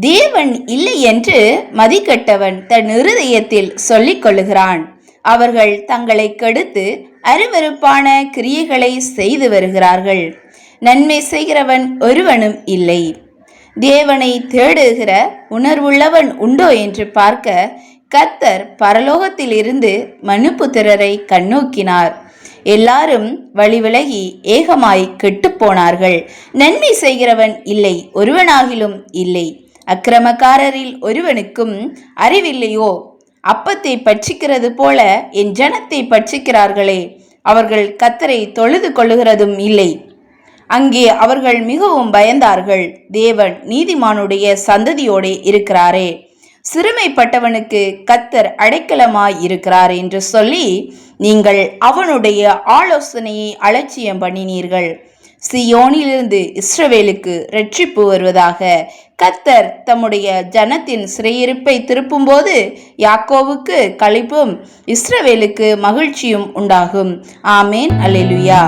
தேவன் இல்லை என்று மதிக்கெட்டவன் தன் இருதயத்தில் சொல்லிக் கொள்ளுகிறான். அவர்கள் தங்களை கெடுத்து அருவருப்பான கிரியைகளை செய்து வருகிறார்கள். நன்மை செய்கிறவன் ஒருவனும் இல்லை. தேவனை தேடுகிற உணர்வுள்ளவன் உண்டோ என்று பார்க்க கர்த்தர் பரலோகத்தில் இருந்து மனுபுத்திரரை கண்ணோக்கினார். எல்லாரும் வழிவிலகி ஏகமாய் கெட்டுப்போனார்கள். நன்மை செய்கிறவன் இல்லை, ஒருவனாகிலும் இல்லை. அக்கிரமக்காரரில் ஒருவனுக்கும் அறிவில்லையோ? அப்பத்தை பட்சிக்கிறது போல என் ஜனத்தை பட்சிக்கிறார்களே. அவர்கள் கர்த்தரை தொழுது கொள்ளுகிறதும் இல்லை. அங்கே அவர்கள் மிகவும் பயந்தார்கள். தேவன் நீதிமானுடைய சந்ததியோடு இருக்கிறாரே. சிறுமைப்பட்டவனுக்கு கர்த்தர் அடைக்கலமாய் இருக்கிறார் என்று சொல்லி நீங்கள் அவனுடைய ஆலோசனையை அலட்சியம் பண்ணினீர்கள். சியோனிலிருந்து இஸ்ரவேலுக்கு இரட்சிப்பு வருவதாக. கர்த்தர் தம்முடைய ஜனத்தின் சிறையிருப்பை திருப்பும் போது யாக்கோவுக்கு களிப்பும் இஸ்ரவேலுக்கு மகிழ்ச்சியும் உண்டாகும். ஆமேன். அல்லேலூயா.